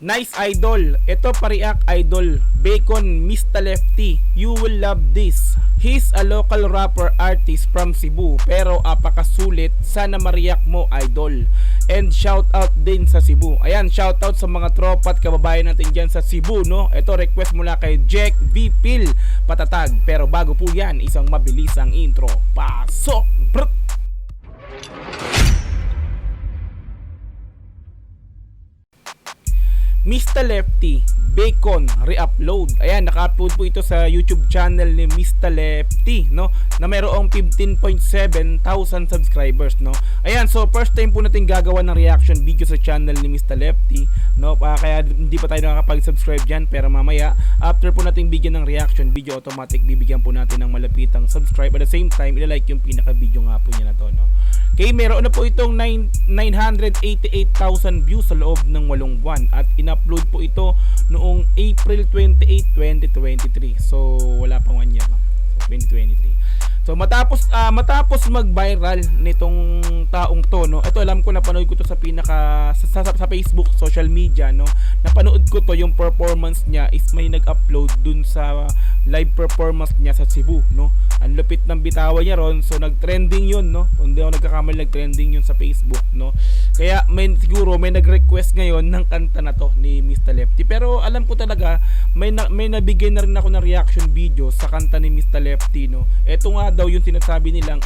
Nice idol. Ito pariak idol. Bacon Mr. Lefty. You will love this. He's a local rapper artist from Cebu. Pero apakasulit. Sana mariak mo idol. And shout out din sa Cebu. Ayan, shout out sa mga tropa at kababayan natin dyan sa Cebu, no? Ito request mula kay Jack V. Pil Patatag. Pero bago po yan, isang mabilisang intro. Pasok! Brr! Mr. Lefty, Bacon, re-upload. Ayan, naka-upload po ito sa YouTube channel ni Mr. Lefty, no? Na mayroong 15.7 thousand subscribers, no? Ayan, so first time po natin gagawa ng reaction video sa channel ni Mr. Lefty, no? Kaya hindi pa tayo nakakapag-subscribe dyan, pero mamaya, after po natin bigyan ng reaction video, automatic bibigyan po natin ng malapitang subscribe. At the same time, ilalike yung pinaka-video nga po niya na to, no? Okay, meron na po itong 988,000 views sa loob ng 8 buwan at in-upload po ito noong April 28, 2023. So wala pang 1 year. So 2023. So matapos mag-viral nitong taong to, no. Ito alam ko, napanood ko to sa sa Facebook, social media, no. Napanood ko to, yung performance niya is may nag-upload dun sa live performance niya sa Cebu, no. Ang lupit ng bitawa niya ron, so nag-trending yun, no. Kung di ako nagkakamali, nag-trending yun sa Facebook, no. Kaya siguro may nag-request ngayon ng kanta na to ni Mr. Lefty. Pero alam ko talaga may nabigay na rin ako ng reaction video sa kanta ni Mr. Lefty, no. Ito nga daw yung sinasabi nilang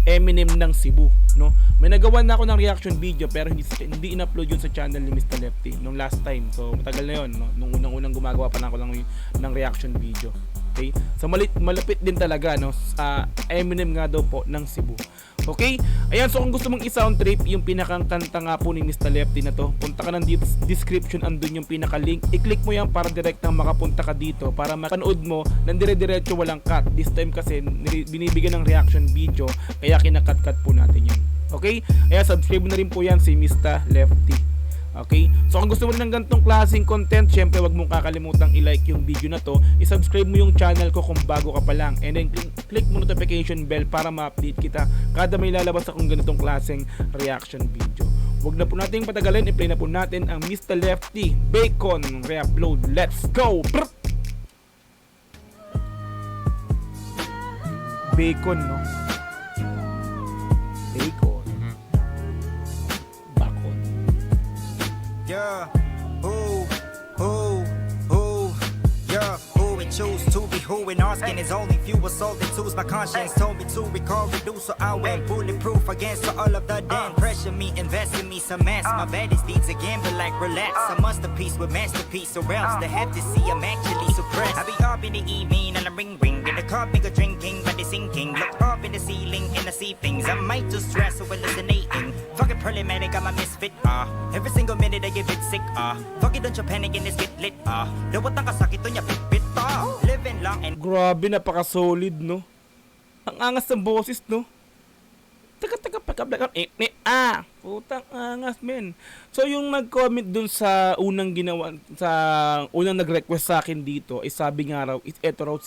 Eminem ng Cebu, no. May nagawa na ako ng reaction video pero hindi in-upload yun sa channel ni Mr. Lefty nung last time. So matagal na yun, no. Nung unang gumagawa pa na ako ng reaction video. Okay? So malapit din talaga, no, sa Eminem nga daw po ng Cebu. Okay? Ayan, so kung gusto mong i-sound trip yung pinakang kanta nga po ni Mr. Lefty na to, punta ka ng description, andun yung pinaka-link. I-click mo yan para direct nang makapunta ka dito para mapanood mo ng dire-diretso, walang cut. This time kasi binibigyan ng reaction video, kaya kinakat-cut po natin yun. Okay? Ayan, subscribe na rin po yan si Mr. Lefty. Okay? So kung gusto mo rin ng ganitong klaseng content, syempre wag mong kakalimutang i-like yung video na to, i-subscribe mo yung channel ko kung bago ka pa lang, and then click mo notification bell para ma-update kita kada may lalabas akong ganitong klaseng reaction video. Wag na po nating patagalin, i-play na po natin ang Mr. Lefty Bacon re-upload. Let's go! Brr! Bacon, no? Bacon. Yeah, yeah, who we choose to be who, and our skin is only fuel, salted tools. My conscience told me to recall, reduce, so I went bulletproof against all of the damn pressure. Me, invest in me some mass. My baddest deeds again, but like relax. A masterpiece with masterpiece, or else they have to see I'm actually suppressed. I be up in the evening and I ring in the car, nigga drinking, but they sinking. Look up in the ceiling and I see things. I might just stress over hallucinating. Fucking problematic, I'm a misfit, every single minute I get bit sick, fuck it, don't you panic and this get lit, lawat ang kasakit to niya, bit, living long and... Grabe, napaka-solid, no? Ang angas ng boses, no? Putang angas, men. So, yung nag-comment dun sa unang ginawa, sa unang nag-request sa akin dito, is sabi nga raw, ito raw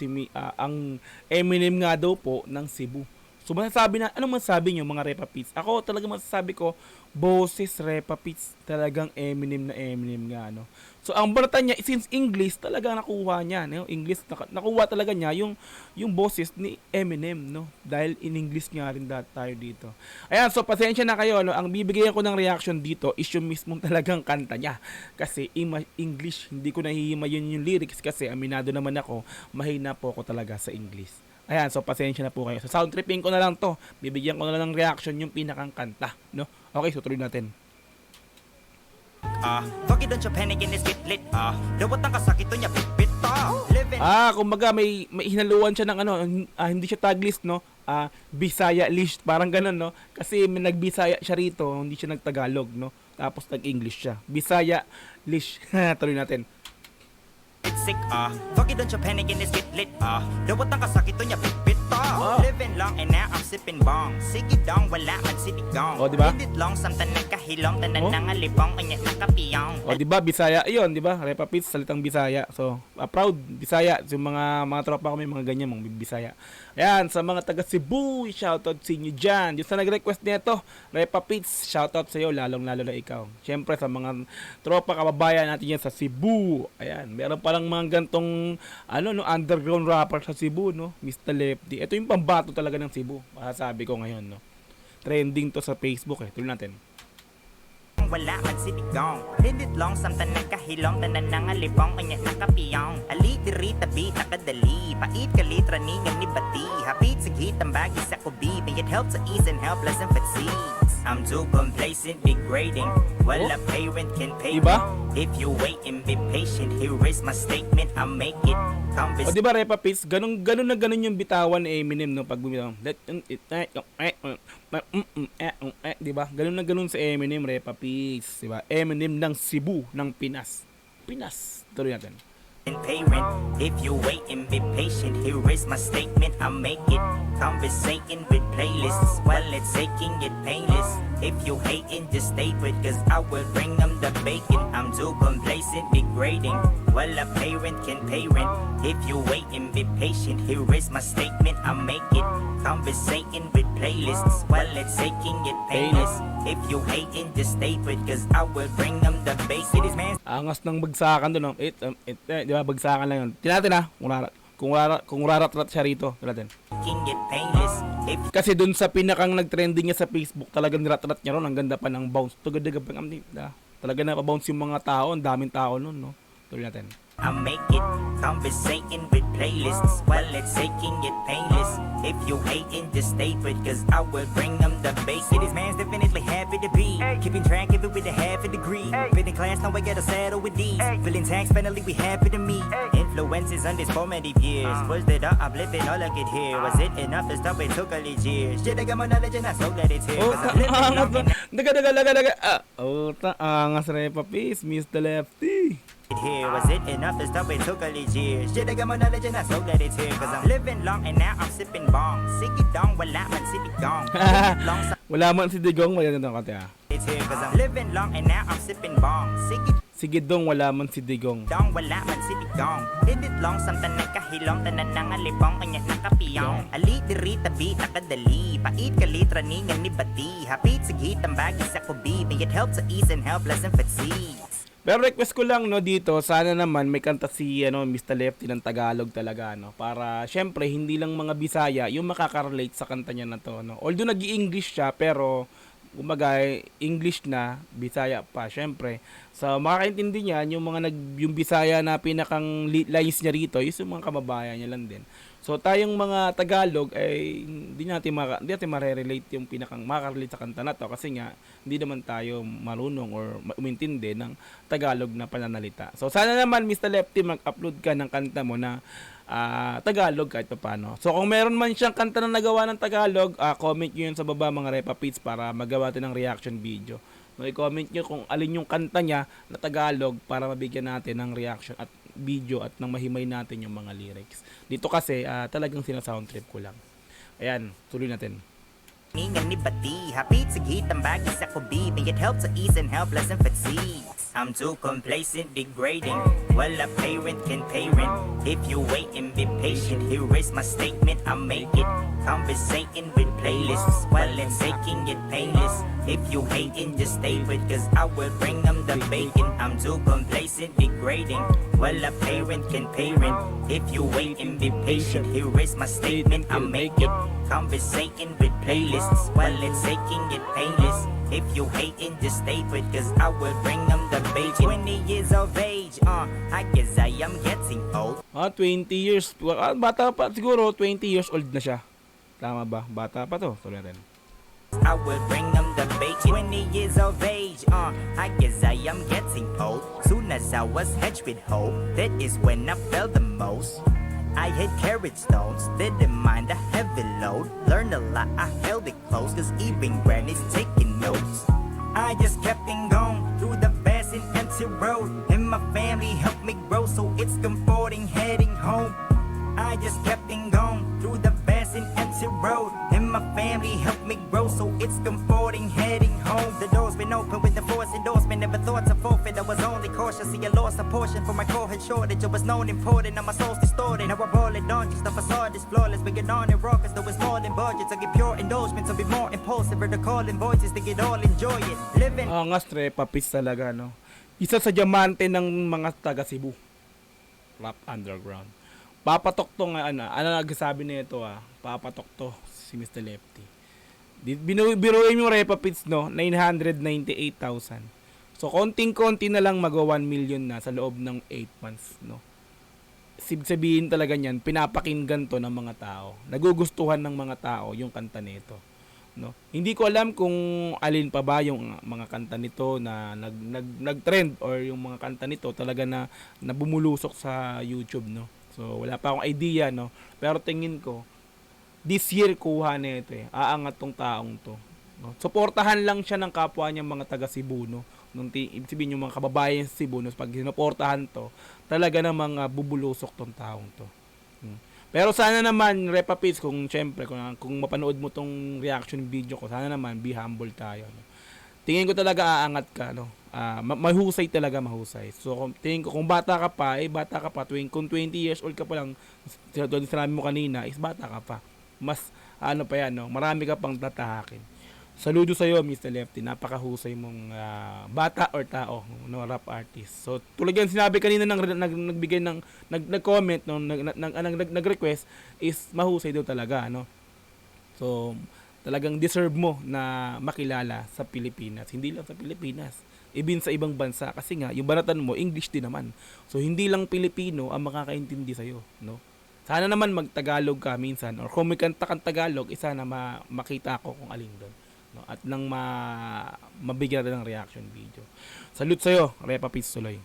ang Eminem nga daw po ng Cebu. So masasabi na, anong masasabi nyo mga Repa Pits? Ako talaga masasabi ko, boses Repa Pits, talagang Eminem na Eminem nga, no? So ang balata niya, since English, talaga nakuha niya, no? English, nakuha talaga niya yung boses ni Eminem, no? Dahil in English nga rin tayo dito. Ayan, so pasensya na kayo, no? Ang bibigyan ko ng reaction dito is yung mismong talagang kanta niya. Kasi English, hindi ko nahihima yun yung lyrics kasi aminado naman ako, mahina po ako talaga sa English. Ayan, so pasensya na po kayo. So sound tripping ko na lang to. Bibigyan ko na lang ng reaction yung pinakang kanta, no? Okay, so tuloy natin. Fuck it, don't you panic and this get lit, lawat ang kasakit to niya, bit, living... Kumbaga may hinaluan siya ng hindi siya Taglish, no? Bisaya lish, parang ganun, no? Kasi may nagbisaya siya rito, hindi siya nagtagalog, no? Tapos nag-English siya. Bisaya lish. Tuloy natin. Sick, fuck it, don't you panic and this get lit, lawat ang kasakit to niya, bit, star. Living long and now I'm sipping bong. Sige dong, wala man siligong. Oh, di ba? Hindit long, samtan nagkahilong, tanan Oh. nangalibong, kanya nakapiyong. O, di ba? Bisaya. Ayun, di ba? Repa Pits, salitang Bisaya. So, proud Bisaya. Yung mga tropa ko may mga ganyan, mga Bisaya. Ayan, sa mga taga Cebu, shoutout sa inyo dyan. Yung sa nag-request nito, Repa Pits, shoutout sa iyo, lalong-lalo na ikaw. Siyempre, sa mga tropa kababayan natin yan sa Cebu. Ayan, meron palang mga gantong, underground rapper sa Cebu, no? Mr. Lefty. Ito yung pambato talaga ng Cebu. Masasabi ko ngayon, no? Trending to sa Facebook, eh. Tuloy natin. Wala man siligong. Hindit long, samtan nagkahilong, tanan nangalibong, kanya nakapiyong. Ali diri tabi takadali, pait kalitra ningan ni bati. Hapit sigit ang bagi sa kubi, may it helps to ease and helpless and fatigues. I'm too complacent, degrading. Wala parent can pay Diba? me. If you wait and be patient, here is my statement, I'll make it. O, di ba, Repa Pits? Ganun na ganun yung bitawan ni Eminem, no? Pag bumitaw. Di ba? Ganun na ganun sa Eminem, Repa Pits. Di ba? Eminem ng Cebu, ng Pinas. Pinas. Tuloy natin. And parent, if you wait and be patient, here is my statement, I'll make it. Conversating with playlists while it's taking it painless. If you hating, just stay with, cause I will bring them the bacon. I'm too complacent, degrading. While a parent can parent. If you wait and be patient, here is my statement, I'll make it. Conversating with playlists while it's taking it painless. If you hating, just stay with, cause I will bring them the bacon. This man's Angas ng bagsakan doon, no? Di ba? Bagsakan lang yun. Tinatin ha. Kung rarat-rat siya rito. Tinatin. making it painless. If Kasi dun sa pinakang nag-trending niya sa Facebook, talagang nirat-rat niya ron. Ang ganda pa ng bounce. Talaga na pa-bounce yung mga tao. Ang daming tao nun, no? Tuloy natin. I make it, conversating with playlists while it's taking it painless. If you hating, just stay with, cause I will bring them the bass. This man's definitely happy to be keeping track of it with a half a degree. Fitting class, now I gotta settle with these. Feeling tax, finally we happy to meet. Influences on this formative years. Was that I'm living all I could hear? Was it enough to stop? It took all these years. Shit, I got my knowledge and I so glad it's here. Oh, Cause I'm living long and daga. Angas Repa Peace, Mr. Lefty. here. Was it enough to stop? It took all these years. Shit, I got my knowledge and I so glad it's here. Cause I'm living long and now I'm sipping bong. Sige dong, wala man siligong. Living long, so Wala man si Digong, wala na kate ah. it's here. Cause I'm living long and now I'm sipping bong. Sige Sige dong, wala man si Digong. dong, wala man siligong. Hindit long, samtan nagkahilong, tanan nangalibong, kanya nakapiyong. Ali diri tabi takadali, pait kalitra ningan ni bati. Hapit sigit ang bagi sa kubi, may it helps to ease and helpless and fatigues. Pero request ko lang no dito, sana naman may kanta si Mr. Lefty ng Tagalog talaga no, para syempre hindi lang mga Bisaya yung makaka-relate sa kanta niya na to no. Although nag-i-English siya pero kumbaga English na, Bisaya pa syempre. So makakaintindi niyan yung yung Bisaya na pinakang lines niya rito, yung mga kababayan niya lang din. So tayong mga Tagalog ay hindi natin ma-relate yung pinakang makaka-relate sa kanta na to kasi nga hindi naman tayo marunong or umintindi ng Tagalog na pananalita. So sana naman Mr. Lefty mag-upload ka ng kanta mo na Tagalog kahit paano. So kung meron man siyang kanta na nagawa ng Tagalog, comment nyo yun sa baba mga Repa Pits para magawa natin ng reaction video. No, i-comment nyo kung alin yung kanta niya na Tagalog para mabigyan natin ng reaction at video at nang mahimay natin yung mga lyrics. Dito kasi talagang sinasound trip ko lang. Ayan, tuloy natin. Ningan ni bati, hapit sigit ang bagi sa kubi, may it helps to ease and helpless and fatigues. I'm too complacent, degrading. Well, a parent can parent. If you wait and be patient, here is my statement, I'll make it. Conversating with playlists while it's taking it painless. If you hating, just stay with, cause I will bring them the bacon. I'm too complacent, degrading. Well, a parent can parent. If you wait and be patient, here is my statement, I'll make it. Conversating with playlists while it's taking it painless. If you hating, just stay with, cause I will bring them the bacon. 20 years of age, I guess I am getting old. 20 years. Bata pa siguro, 20 years old na siya. Tama ba? Bata pa to. Tuloy natin. I will bring them the bacon. 20 years of age, I guess I am getting old. Soon as I was hedged with hope, that is when I felt the most. I hit carrot stones, didn't mind a heavy load. Learned a lot, I held it close, cause even granny's taking notes. I just kept on going through the vast and empty road, and my family helped me grow, so it's comforting heading home. I just kept on going through the vast an empty road, and my family helped me grow, so it's comforting heading home. The door's been open with the force endorsement, never thought to forfeit. I was only cautious, see I lost a portion for my core had shortage. It was known important, now my soul's distorted. Now I roll it on, just the facade is flawless. We get on and rock, though it's more than budgets. I get pure endorsements, I'll be more impulsive. Or the calling voices, they get all enjoy it. Living. Angas, Repapis talaga, no? Isa sa diamante ng mga taga Cebu. Rap underground. Papatok to nga, ano nagsasabi nito papatok to si Mr. Lefty. Biruin yung Repapits, no? 998,000. So, konting-konti na lang magwa 1 million na sa loob ng 8 months, no? Sabihin talaga niyan, pinapakinggan to ng mga tao. Nagugustuhan ng mga tao yung kanta nito, no? Hindi ko alam kung alin pa ba yung mga kanta nito na nag-trend or yung mga kanta nito talaga na bumulusok sa YouTube, no? So, wala pa akong idea, no? Pero tingin ko, this year kuha na ito aangat tong taong to, no? Suportahan lang siya ng kapwa niya mga taga Cebu, no? Ibig sabihin yung mga kababayan sa Cebu, no? Pag sinuportahan to, talaga namang bubulusok tong taong to. Pero sana naman, Repapits, kung syempre, kung mapanood mo tong reaction video ko, sana naman, be humble tayo, no? Tingin ko talaga aangat ka, no? Mahusay talaga, mahusay. So, tingin ko, kung bata ka pa, kung 20 years old ka pa lang, sinabi mo kanina, is bata ka pa. Mas, ano pa yan, no? Marami ka pang tatahakin. Saludo sa'yo, Mr. Lefty. Napakahusay mong bata or tao, no, rap artist. So, tulad yan sinabi kanina nagbigay ng nag-comment, no, nag-request is mahusay daw talaga, no. So, talagang deserve mo na makilala sa Pilipinas. Hindi lang sa Pilipinas, even sa ibang bansa kasi nga yung banatan mo English din naman. So, hindi lang Pilipino ang makakaintindi sa'yo, no. Sana naman mag-Tagalog ka minsan or kung may kanta kang Tagalog, isa na makita ko kung alin doon, no? At nang mabigyan natin ng reaction video. Salute sa'yo, Repapits tuloy.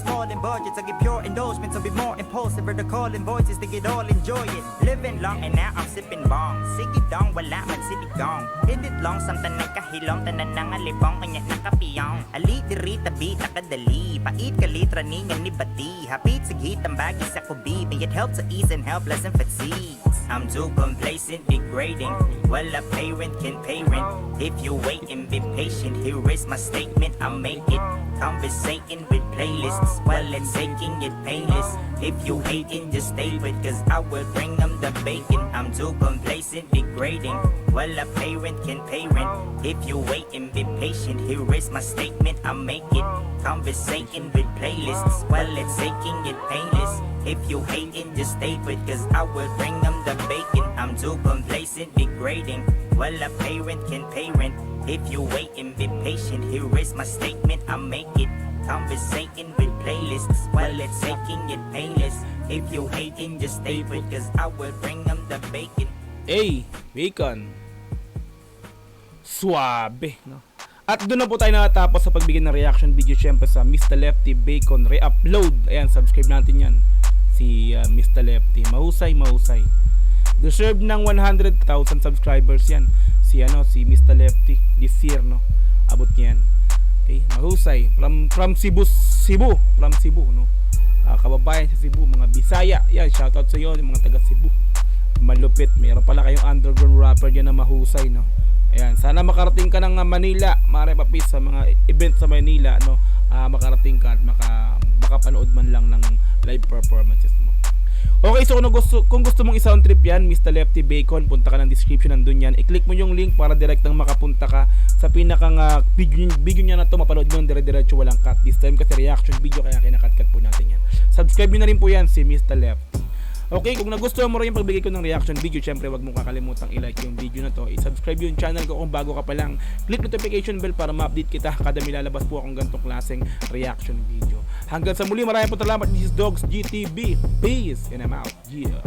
Falling budgets, I get pure endorsements, I'll be more impulsive. Or the calling voices, they get all enjoy it. Living long and now I'm sipping bong. Sige dong, wala man siligong. Hit it long, samtan nagkahilom, tanan ng alibong, kanya nakapiyong. Ali, dirita, beat, nakadali. Pait ka litra, ningan ni bati. Hapit, sigit, ang bagi sa kubi. May it helps to ease and help lessen fatigue. I'm too complacent, degrading. Well, a parent can parent. If you wait and be patient, here is my statement, I'll make it. Conversating with playlists, well, it's taking it painless. If you hating, just stay with, cause I will bring them the bacon. I'm too complacent, degrading. Well, a parent can parent. If you wait and be patient, here is my statement, I'll make it. Conversating with playlists, well, it's taking it painless. If you hating, just stay with, cause I will bring them the bacon. I'm too complacent, degrading. Well, a parent can parent. If you wait and be patient, here is my statement, I'll make it. Conversating with playlists, well, it's taking it painless. If you hating, just stay with, cause I will bring them the bacon. Hey, bacon. Suabe, no? At doon na po tayo nakatapos sa pagbigay ng reaction video syempre sa Mr. Lefty Bacon re-upload. Ayan, subscribe natin yan. Si Mr. Lefty. Mahusay, mahusay. Deserve ng 100,000 subscribers yan. Si Mr. Lefty this year, no? Abot niya yan. Okay, mahusay. From Cebu, no? Kababayan sa Cebu, mga Bisaya. Yan, shoutout sa iyo, yung mga taga Cebu. Malupit. Mayroon pala kayong underground rapper dyan na mahusay, no? Ayan, sana makarating ka ng Manila, mga Repapits, sa mga event sa Manila, no? Makarating ka at makapanood man lang ng live performances mo. Okay, so kung gusto mong i-sound trip yan, Mr. Lefty Bacon, punta ka ng description, nandun yan. I-click mo yung link para direktang makapunta ka sa pinakang video niya na to. Mapanood mo yung dire-diretso, walang cut. This time kasi reaction video, kaya kinakat-cut po natin yan. Subscribe nyo na rin po yan, si Mr. Lefty. Okay, kung nagustuhan mo rin yung pagbigay ko ng reaction video, syempre wag mong kakalimutang i-like yung video na to. I-subscribe yung channel ko kung bago ka pa lang. Click notification bell para ma-update kita kada may lalabas po akong ganitong klaseng reaction video. Hanggang sa muli, maraming po salamat. This is Dogs GTB. Peace and I'm out. Yeah.